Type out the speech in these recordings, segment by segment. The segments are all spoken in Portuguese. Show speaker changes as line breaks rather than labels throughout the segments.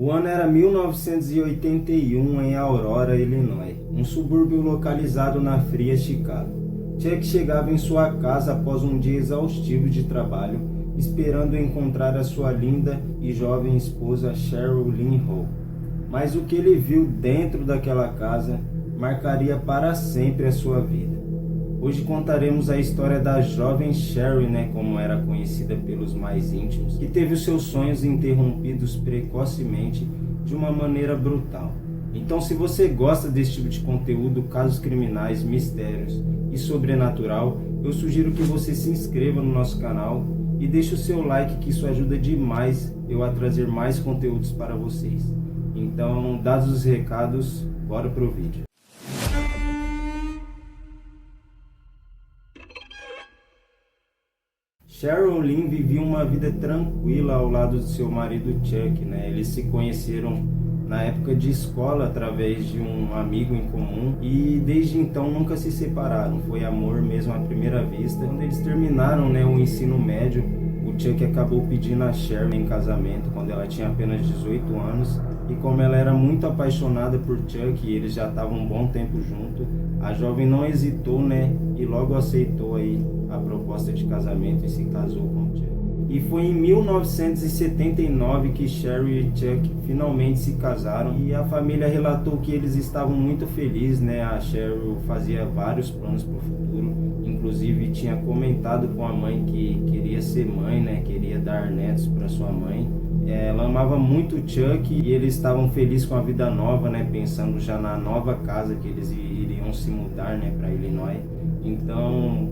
O ano era 1981 em Aurora, Illinois, um subúrbio localizado na fria Chicago. Chuck chegava em sua casa após um dia exaustivo de trabalho, esperando encontrar a sua linda e jovem esposa Cheryl Lynn Hall. Mas o que ele viu dentro daquela casa marcaria para sempre a sua vida. Hoje contaremos a história da jovem Cheryl, como era conhecida pelos mais íntimos, que teve os seus sonhos interrompidos precocemente de uma maneira brutal. Então, se você gosta desse tipo de conteúdo, casos criminais, mistérios e sobrenatural, eu sugiro que você se inscreva no nosso canal e deixe o seu like, que isso ajuda demais eu a trazer mais conteúdos para vocês. Então, dados os recados, bora pro vídeo. Cheryl Lynn vivia uma vida tranquila ao lado do seu marido Chuck, Eles se conheceram na época de escola através de um amigo em comum e desde então nunca se separaram. Foi amor mesmo à primeira vista. Quando eles terminaram, o ensino médio, o Chuck acabou pedindo a Cheryl em casamento quando ela tinha apenas 18 anos. E como ela era muito apaixonada por Chuck e eles já estavam um bom tempo junto, a jovem não hesitou, e logo aceitou aí a proposta de casamento e se casou com o Chuck. E foi em 1979 que Cheryl e Chuck finalmente se casaram e a família relatou que eles estavam muito felizes, A Cheryl fazia vários planos para o futuro, inclusive tinha comentado com a mãe que queria ser mãe, Queria dar netos para sua mãe. Ela amava muito o Chuck e eles estavam felizes com a vida nova, pensando já na nova casa que eles iriam se mudar, para Illinois. Então,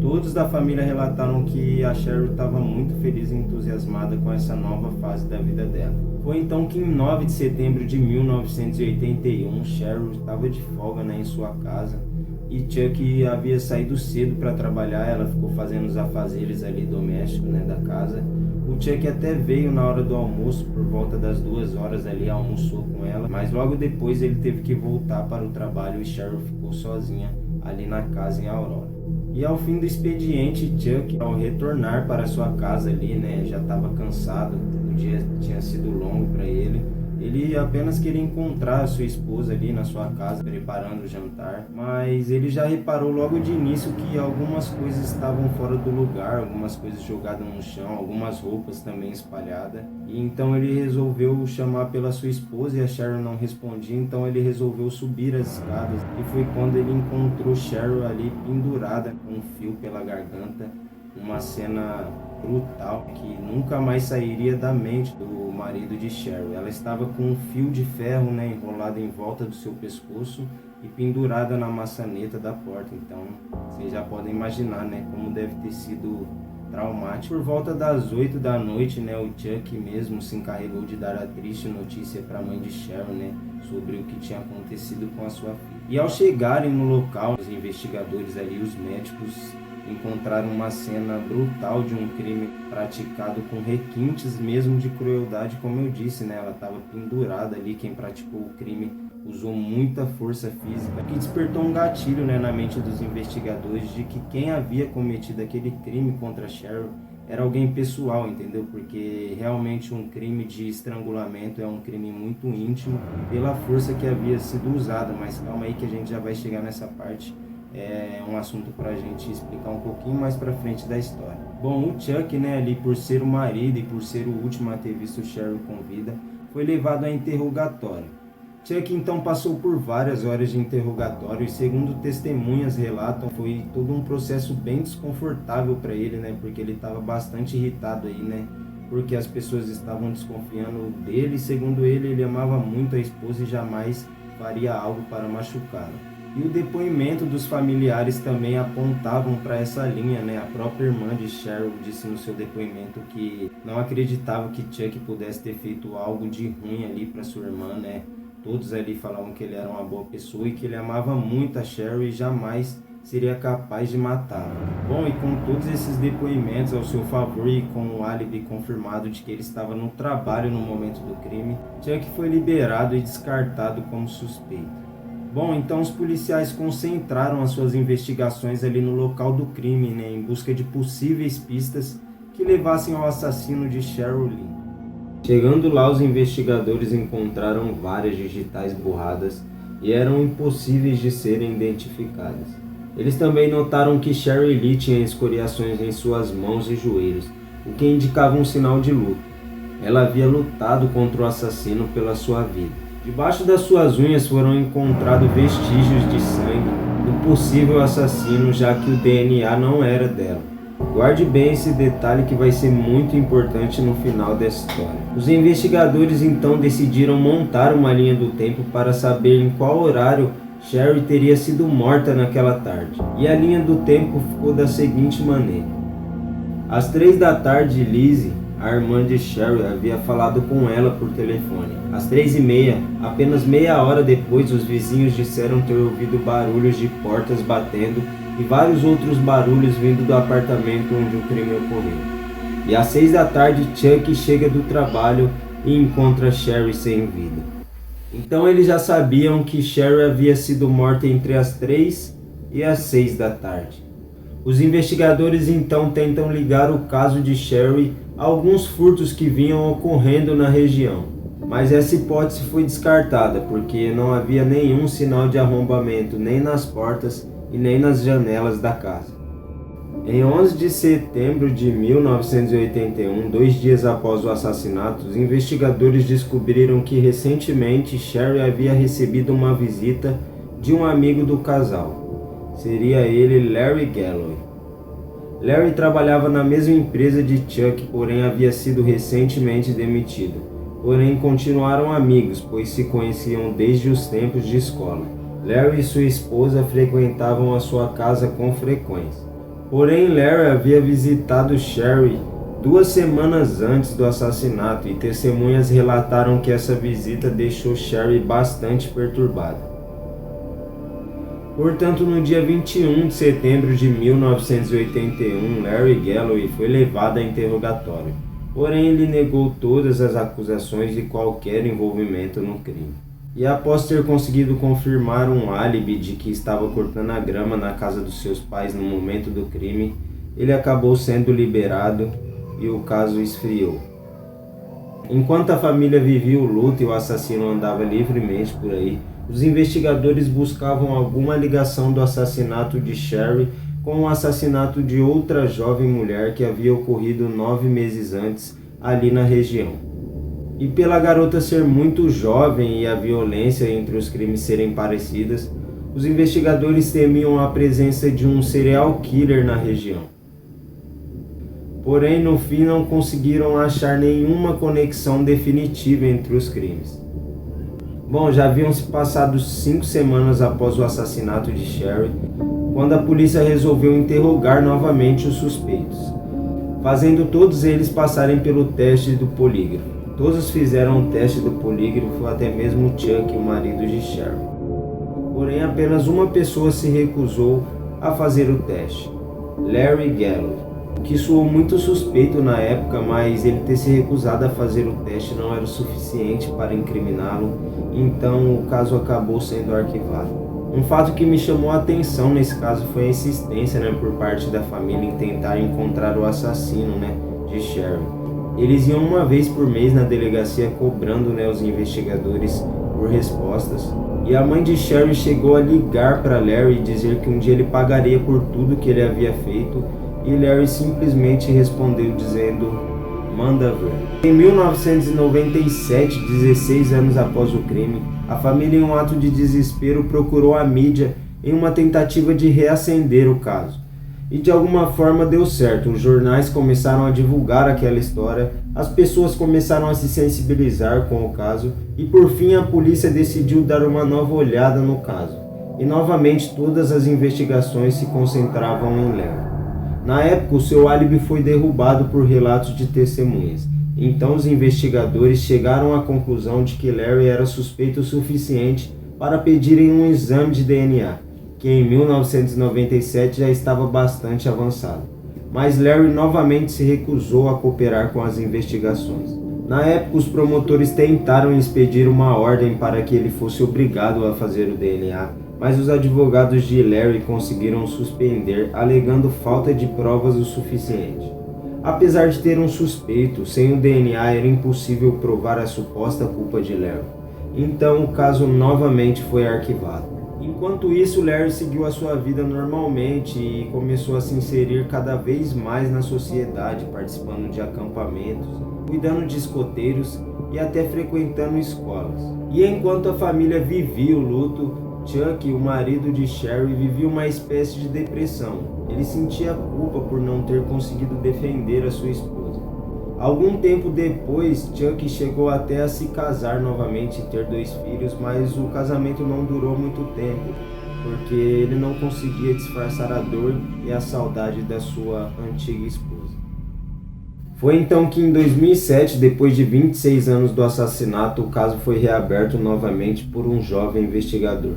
todos da família relataram que a Cheryl estava muito feliz e entusiasmada com essa nova fase da vida dela. Foi então que em 9 de setembro de 1981, Cheryl estava de folga, em sua casa. E Chuck havia saído cedo para trabalhar, ela ficou fazendo os afazeres ali domésticos, da casa. O Chuck até veio na hora do almoço, por volta das 2 horas ali, almoçou com ela, mas logo depois ele teve que voltar para o trabalho e Cheryl ficou sozinha ali na casa em Aurora. E ao fim do expediente, Chuck, ao retornar para sua casa ali, já estava cansado, o dia tinha sido longo para ele. Ele apenas queria encontrar a sua esposa ali na sua casa, preparando o jantar, mas ele já reparou logo de início que algumas coisas estavam fora do lugar, algumas coisas jogadas no chão, algumas roupas também espalhadas. E então ele resolveu chamar pela sua esposa e a Cheryl não respondia, então ele resolveu subir as escadas. E foi quando ele encontrou Cheryl ali pendurada com um fio pela garganta, uma cena brutal que nunca mais sairia da mente do marido de Cheryl. Ela estava com um fio de ferro, enrolado em volta do seu pescoço e pendurada na maçaneta da porta. Então, vocês já podem imaginar, como deve ter sido traumático. Por volta das 8 da noite, o Chuck mesmo se encarregou de dar a triste notícia para a mãe de Cheryl, sobre o que tinha acontecido com a sua filha. E ao chegarem no local, os investigadores ali, os médicos, encontraram uma cena brutal de um crime praticado com requintes mesmo de crueldade, como eu disse, Ela estava pendurada ali, quem praticou o crime usou muita força física, que despertou um gatilho, na mente dos investigadores de que quem havia cometido aquele crime contra Cheryl era alguém pessoal, entendeu? Porque realmente um crime de estrangulamento é um crime muito íntimo pela força que havia sido usada, mas calma aí que a gente já vai chegar nessa parte. É um assunto para a gente explicar um pouquinho mais para frente da história. Bom, o Chuck, ali por ser o marido e por ser o último a ter visto Cheryl com vida, foi levado a interrogatório. Chuck então passou por várias horas de interrogatório e, segundo testemunhas relatam, foi todo um processo bem desconfortável para ele, porque ele estava bastante irritado aí, porque as pessoas estavam desconfiando dele. Segundo ele, ele amava muito a esposa e jamais faria algo para machucá-la. E o depoimento dos familiares também apontavam para essa linha, A própria irmã de Cheryl disse no seu depoimento que não acreditava que Chuck pudesse ter feito algo de ruim ali para sua irmã, Todos ali falavam que ele era uma boa pessoa e que ele amava muito a Cheryl e jamais seria capaz de matá-la. Bom, e com todos esses depoimentos ao seu favor e com o álibi confirmado de que ele estava no trabalho no momento do crime, Chuck foi liberado e descartado como suspeito. Bom, então os policiais concentraram as suas investigações ali no local do crime, em busca de possíveis pistas que levassem ao assassino de Cheryl Lynn. Chegando lá, os investigadores encontraram várias digitais borradas e eram impossíveis de serem identificadas. Eles também notaram que Sherry Lee tinha escoriações em suas mãos e joelhos, o que indicava um sinal de luto. Ela havia lutado contra o assassino pela sua vida. Debaixo das suas unhas foram encontrados vestígios de sangue do possível assassino, já que o DNA não era dela. Guarde bem esse detalhe que vai ser muito importante no final dessa história. Os investigadores então decidiram montar uma linha do tempo para saber em qual horário Sherry teria sido morta naquela tarde. E a linha do tempo ficou da seguinte maneira. Às 3 da tarde, Lizzie, a irmã de Sherry, havia falado com ela por telefone. Às 3h30, apenas meia hora depois, os vizinhos disseram ter ouvido barulhos de portas batendo e vários outros barulhos vindo do apartamento onde o crime ocorreu. E às 6 da tarde, Chuck chega do trabalho e encontra Sherry sem vida. Então eles já sabiam que Sherry havia sido morta entre as 3 e as 6 da tarde. Os investigadores então tentam ligar o caso de Sherry a alguns furtos que vinham ocorrendo na região, mas essa hipótese foi descartada porque não havia nenhum sinal de arrombamento nem nas portas e nem nas janelas da casa. Em 11 de setembro de 1981, 2 dias após o assassinato, os investigadores descobriram que recentemente Sherry havia recebido uma visita de um amigo do casal. Seria ele Larry Galloway. Larry trabalhava na mesma empresa de Chuck, porém havia sido recentemente demitido. Porém continuaram amigos, pois se conheciam desde os tempos de escola. Larry e sua esposa frequentavam a sua casa com frequência. Porém, Larry havia visitado Sherry 2 semanas antes do assassinato e testemunhas relataram que essa visita deixou Sherry bastante perturbada. Portanto, no dia 21 de setembro de 1981, Larry Galloway foi levado a interrogatório. Porém, ele negou todas as acusações de qualquer envolvimento no crime. E após ter conseguido confirmar um álibi de que estava cortando a grama na casa dos seus pais no momento do crime, ele acabou sendo liberado e o caso esfriou. Enquanto a família vivia o luto e o assassino andava livremente por aí, os investigadores buscavam alguma ligação do assassinato de Sherry com o assassinato de outra jovem mulher que havia ocorrido 9 meses antes ali na região. E pela garota ser muito jovem e a violência entre os crimes serem parecidas, os investigadores temiam a presença de um serial killer na região. Porém, no fim não conseguiram achar nenhuma conexão definitiva entre os crimes. Bom, já haviam se passado 5 semanas após o assassinato de Sherry, quando a polícia resolveu interrogar novamente os suspeitos, fazendo todos eles passarem pelo teste do polígrafo. Todos fizeram o teste do polígrafo, até mesmo Chuck, o marido de Sherry. Porém, apenas uma pessoa se recusou a fazer o teste, Larry Galloway, o que soou muito suspeito na época, mas ele ter se recusado a fazer o teste não era o suficiente para incriminá-lo, então o caso acabou sendo arquivado. Um fato que me chamou a atenção nesse caso foi a insistência por parte da família em tentar encontrar o assassino de Sherry. Eles iam uma vez por mês na delegacia cobrando os investigadores por respostas. E a mãe de Sherry chegou a ligar para Larry e dizer que um dia ele pagaria por tudo que ele havia feito. E Larry simplesmente respondeu dizendo, manda ver. Em 1997, 16 anos após o crime, a família em um ato de desespero procurou a mídia em uma tentativa de reacender o caso. E de alguma forma deu certo, os jornais começaram a divulgar aquela história, as pessoas começaram a se sensibilizar com o caso e por fim a polícia decidiu dar uma nova olhada no caso. E novamente todas as investigações se concentravam em Larry. Na época o seu álibi foi derrubado por relatos de testemunhas, então os investigadores chegaram à conclusão de que Larry era suspeito o suficiente para pedirem um exame de DNA, que em 1997 já estava bastante avançado. Mas Larry novamente se recusou a cooperar com as investigações. Na época, os promotores tentaram expedir uma ordem para que ele fosse obrigado a fazer o DNA, mas os advogados de Larry conseguiram suspender, alegando falta de provas o suficiente. Apesar de ter um suspeito, sem o DNA era impossível provar a suposta culpa de Larry. Então o caso novamente foi arquivado. Enquanto isso, Larry seguiu a sua vida normalmente e começou a se inserir cada vez mais na sociedade, participando de acampamentos, cuidando de escoteiros e até frequentando escolas. E enquanto a família vivia o luto, Chuck, o marido de Sherry, vivia uma espécie de depressão. Ele sentia culpa por não ter conseguido defender a sua esposa. Algum tempo depois, Chuck chegou até a se casar novamente e ter 2 filhos, mas o casamento não durou muito tempo, porque ele não conseguia disfarçar a dor e a saudade da sua antiga esposa. Foi então que em 2007, depois de 26 anos do assassinato, o caso foi reaberto novamente por um jovem investigador.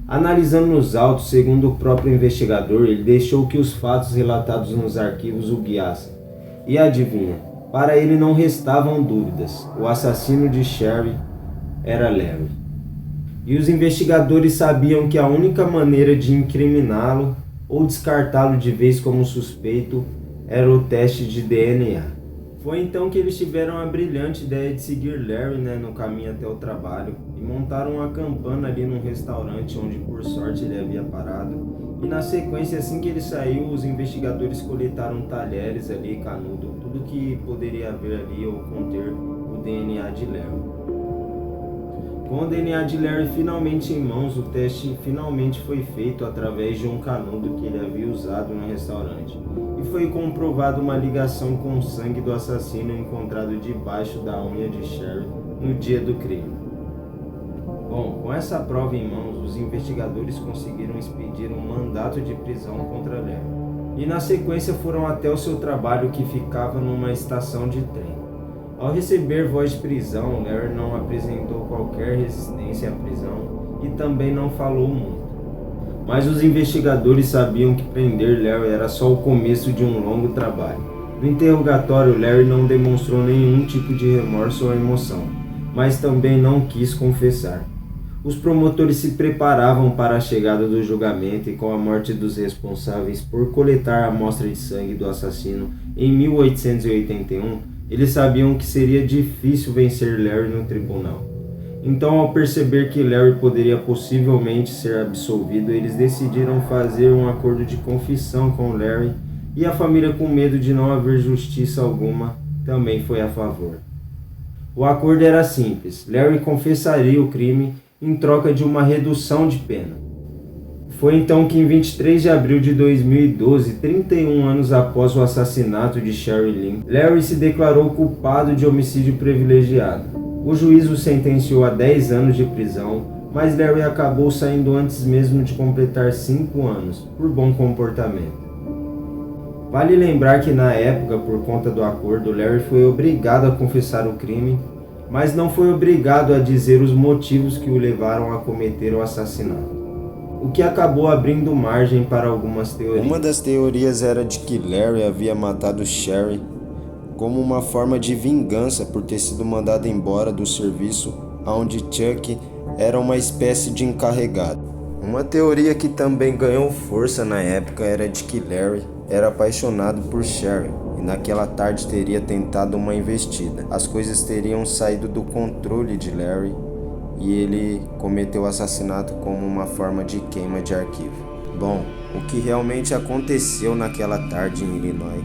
Analisando os autos, segundo o próprio investigador, ele deixou que os fatos relatados nos arquivos o guiassem. E adivinha, para ele não restavam dúvidas, o assassino de Sherry era Larry. E os investigadores sabiam que a única maneira de incriminá-lo ou descartá-lo de vez como suspeito era o teste de DNA. Foi então que eles tiveram a brilhante ideia de seguir Larry no caminho até o trabalho e montaram uma campana ali num restaurante onde por sorte ele havia parado. E na sequência, assim que ele saiu, os investigadores coletaram talheres ali, canudo, tudo que poderia haver ali ou conter o DNA de Larry. Com o DNA de Larry finalmente em mãos, o teste finalmente foi feito através de um canudo que ele havia usado no restaurante. E foi comprovada uma ligação com o sangue do assassino encontrado debaixo da unha de Sherry no dia do crime. Bom, com essa prova em mãos, os investigadores conseguiram expedir um mandato de prisão contra Larry. E na sequência foram até o seu trabalho, que ficava numa estação de trem. Ao receber voz de prisão, Larry não apresentou qualquer resistência à prisão e também não falou muito. Mas os investigadores sabiam que prender Larry era só o começo de um longo trabalho. No interrogatório, Larry não demonstrou nenhum tipo de remorso ou emoção, mas também não quis confessar. Os promotores se preparavam para a chegada do julgamento e com a morte dos responsáveis por coletar a amostra de sangue do assassino em 1881, eles sabiam que seria difícil vencer Larry no tribunal. Então, ao perceber que Larry poderia possivelmente ser absolvido, eles decidiram fazer um acordo de confissão com Larry, e a família, com medo de não haver justiça alguma, também foi a favor. O acordo era simples: Larry confessaria o crime em troca de uma redução de pena. Foi então que em 23 de abril de 2012, 31 anos após o assassinato de Sherry Lynn, Larry se declarou culpado de homicídio privilegiado. O juiz o sentenciou a 10 anos de prisão, mas Larry acabou saindo antes mesmo de completar 5 anos, por bom comportamento. Vale lembrar que na época, por conta do acordo, Larry foi obrigado a confessar o crime, mas não foi obrigado a dizer os motivos que o levaram a cometer o assassinato, o que acabou abrindo margem para algumas teorias.
Uma das teorias era de que Larry havia matado Sherry como uma forma de vingança por ter sido mandado embora do serviço onde Chuck era uma espécie de encarregado. Uma teoria que também ganhou força na época era de que Larry era apaixonado por Sherry e naquela tarde teria tentado uma investida. As coisas teriam saído do controle de Larry e ele cometeu o assassinato como uma forma de queima de arquivo. Bom, o que realmente aconteceu naquela tarde em Illinois,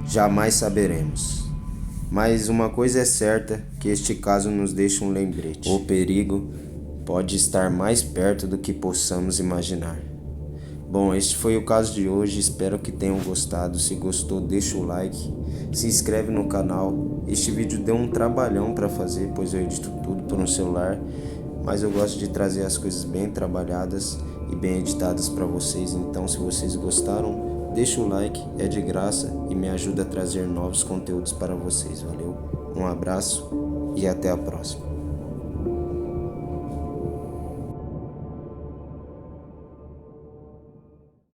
jamais saberemos. Mas uma coisa é certa, que este caso nos deixa um lembrete. O perigo pode estar mais perto do que possamos imaginar. Bom, este foi o caso de hoje, espero que tenham gostado. Se gostou, deixa o like, se inscreve no canal. Este vídeo deu um trabalhão para fazer, pois eu edito tudo por um celular, mas eu gosto de trazer as coisas bem trabalhadas e bem editadas para vocês. Então, se vocês gostaram, deixa o like, é de graça e me ajuda a trazer novos conteúdos para vocês. Valeu, um abraço e até a próxima.